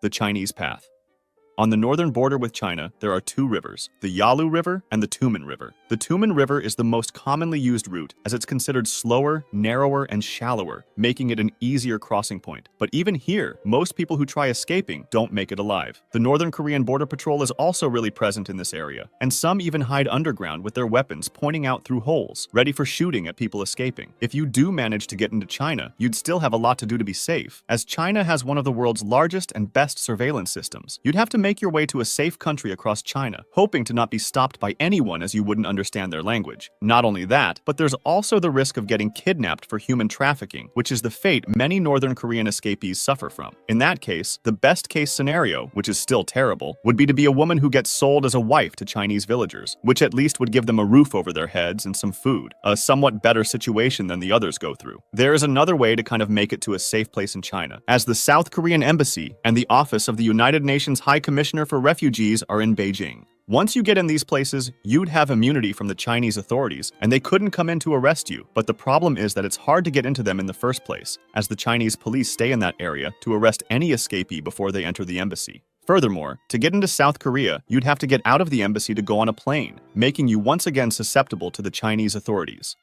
The Chinese Path. On the northern border with China, there are two rivers, the Yalu River and the Tumen River. The Tumen River is the most commonly used route as it's considered slower, narrower, and shallower, making it an easier crossing point. But even here, most people who try escaping don't make it alive. The Northern Korean Border Patrol is also really present in this area, and some even hide underground with their weapons pointing out through holes, ready for shooting at people escaping. If you do manage to get into China, you'd still have a lot to do to be safe, as China has one of the world's largest and best surveillance systems. You'd have to make your way to a safe country across China, hoping to not be stopped by anyone as you wouldn't understand their language. Not only that, but there's also the risk of getting kidnapped for human trafficking, which is the fate many Northern Korean escapees suffer from. In that case, the best case scenario, which is still terrible, would be to be a woman who gets sold as a wife to Chinese villagers, which at least would give them a roof over their heads and some food, a somewhat better situation than the others go through. There is another way to kind of make it to a safe place in China, as the South Korean Embassy and the Office of the United Nations High Commissioner for Refugees are in Beijing. Once you get in these places, you'd have immunity from the Chinese authorities, and they couldn't come in to arrest you. But the problem is that it's hard to get into them in the first place, as the Chinese police stay in that area to arrest any escapee before they enter the embassy. Furthermore, to get into South Korea, you'd have to get out of the embassy to go on a plane, making you once again susceptible to the Chinese authorities.